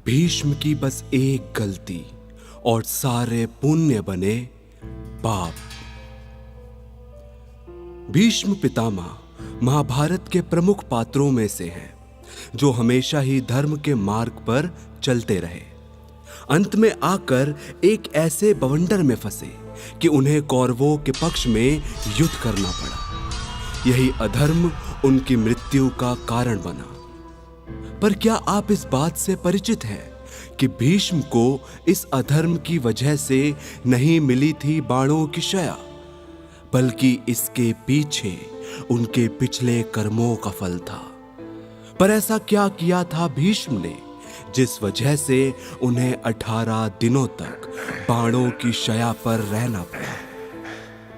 भीष्म की बस एक गलती और सारे पुण्य बने पाप। भीष्म पितामह महाभारत के प्रमुख पात्रों में से हैं, जो हमेशा ही धर्म के मार्ग पर चलते रहे। अंत में आकर एक ऐसे बवंडर में फंसे कि उन्हें कौरवों के पक्ष में युद्ध करना पड़ा। यही अधर्म उनकी मृत्यु का कारण बना। पर क्या आप इस बात से परिचित हैं कि भीष्म को इस अधर्म की वजह से नहीं मिली थी बाणों की शया, बल्कि इसके पीछे उनके पिछले कर्मों का फल था। पर ऐसा क्या किया था भीष्म ने जिस वजह से उन्हें 18 दिनों तक बाणों की शया पर रहना पड़ा?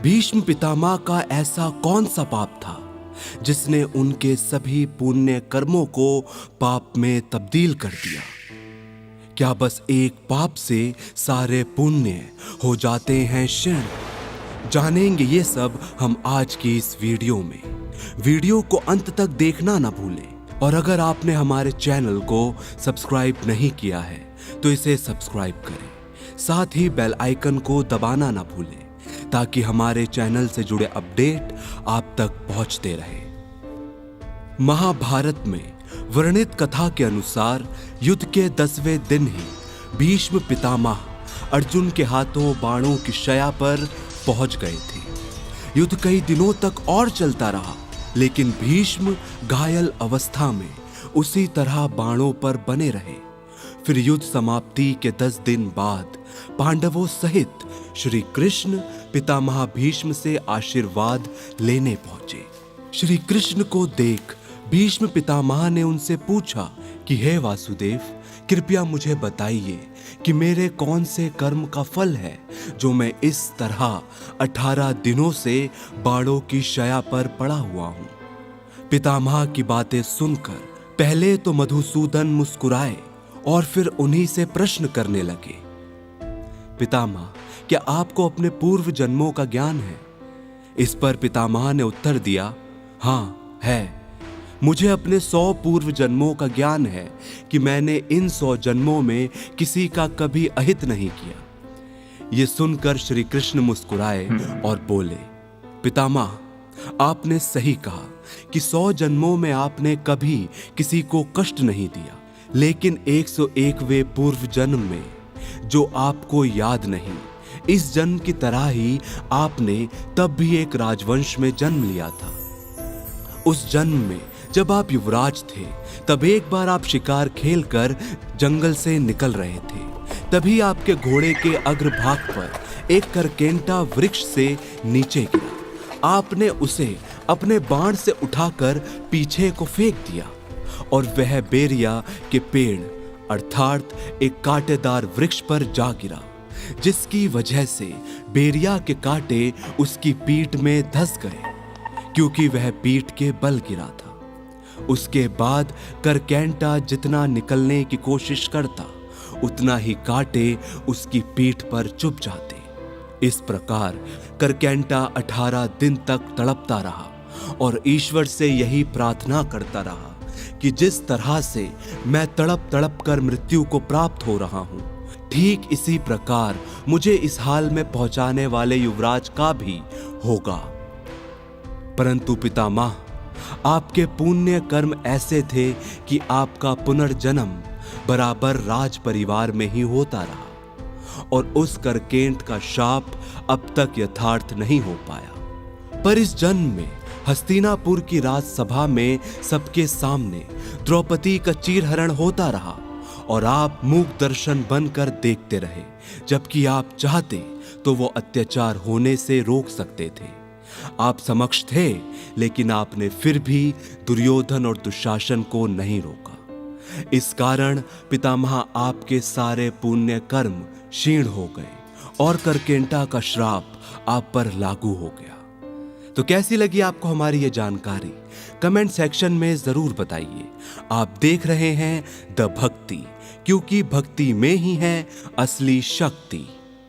भीष्म पितामह का ऐसा कौन सा पाप था जिसने उनके सभी पुण्य कर्मों को पाप में तब्दील कर दिया? क्या बस एक पाप से सारे पुण्य हो जाते हैं क्षीण? जानेंगे ये सब हम आज की इस वीडियो में। वीडियो को अंत तक देखना ना भूलें, और अगर आपने हमारे चैनल को सब्सक्राइब नहीं किया है तो इसे सब्सक्राइब करें। साथ ही बेल आइकन को दबाना ना भूलें ताकि हमारे चैनल से जुड़े अपडेट आप तक पहुंचते रहे। महाभारत में वर्णित कथा के अनुसार युद्ध के 10वें दिन ही भीष्म पितामह अर्जुन के हाथों बाणों की शया पर पहुंच गए थे। युद्ध कई दिनों तक और चलता रहा, लेकिन भीष्म घायल अवस्था में उसी तरह बाणों पर बने रहे। फिर युद्ध समाप्ति के 10 दिन बाद पांडवों सहित श्री कृष्ण पितामह भीष्म से आशीर्वाद लेने पहुंचे। श्री कृष्ण को देख भीष्म पितामह ने उनसे पूछा कि हे वासुदेव, कृपया मुझे बताइए कि मेरे कौन से कर्म का फल है जो मैं इस तरह 18 दिनों से बाणों की शया पर पड़ा हुआ हूं। पितामह की बातें सुनकर पहले तो मधुसूदन मुस्कुराए और फिर उन्हीं से प्रश्न करने लगे। पितामह, क्या आपको अपने पूर्व जन्मों का ज्ञान है? इस पर पितामह ने उत्तर दिया, हाँ है। मुझे अपने 100 पूर्व जन्मों का ज्ञान है कि मैंने इन 100 जन्मों में किसी का कभी अहित नहीं किया। ये सुनकर श्री कृष्ण मुस्कुराए और बोले, पितामह, आपने सही कहा कि 100 जन्मों में आपने कभी किसी को कष्ट नहीं दिया, लेकिन 101वें पूर्व जन्म में जो आपको याद नहीं, इस जन्म की तरह ही आपने तब भी एक राजवंश में जन्म लिया था। उस जन्म में जब आप युवराज थे, तब एक बार आप शिकार खेलकर जंगल से निकल रहे थे। तभी आपके घोड़े के अग्रभाग पर एक करकेंटा वृक्ष से नीचे गिरा। आपने उसे अपने बाण से उठाकर पीछे को फेंक दिया और वह बेरिया के पेड़ अर्थात एक कांटेदार वृक्ष पर जा गिरा, जिसकी वजह से बेरिया के कांटे उसकी पीठ में धंस गए, क्योंकि वह पीठ के बल गिरा था। उसके बाद करकेंटा जितना निकलने की कोशिश करता, उतना ही कांटे उसकी पीठ पर चुभ जाते। इस प्रकार करकेंटा 18 दिन तक तड़पता रहा और ईश्वर से यही प्रार्थना करता रहा कि जिस तरह से मैं तड़प तड़प कर मृत्यु को प्राप्त हो रहा हूं, ठीक इसी प्रकार मुझे इस हाल में पहुंचाने वाले युवराज का भी होगा। परंतु पितामह, आपके पुण्य कर्म ऐसे थे कि आपका पुनर्जन्म बराबर राज परिवार में ही होता रहा और उस करकेंट का शाप अब तक यथार्थ नहीं हो पाया। पर इस जन्म में हस्तिनापुर की राजसभा में सबके सामने द्रौपदी का चीरहरण होता रहा और आप मूक दर्शन बनकर देखते रहे, जबकि आप चाहते तो वो अत्याचार होने से रोक सकते थे। आप समक्ष थे, लेकिन आपने फिर भी दुर्योधन और दुशासन को नहीं रोका। इस कारण पितामह आपके सारे पुण्य कर्म क्षीण हो गए और करकेंटा का श्राप आप पर लागू हो गया। तो कैसी लगी आपको हमारी ये जानकारी? कमेंट सेक्शन में जरूर बताइए। आप देख रहे हैं द भक्ति, क्योंकि भक्ति में ही है असली शक्ति।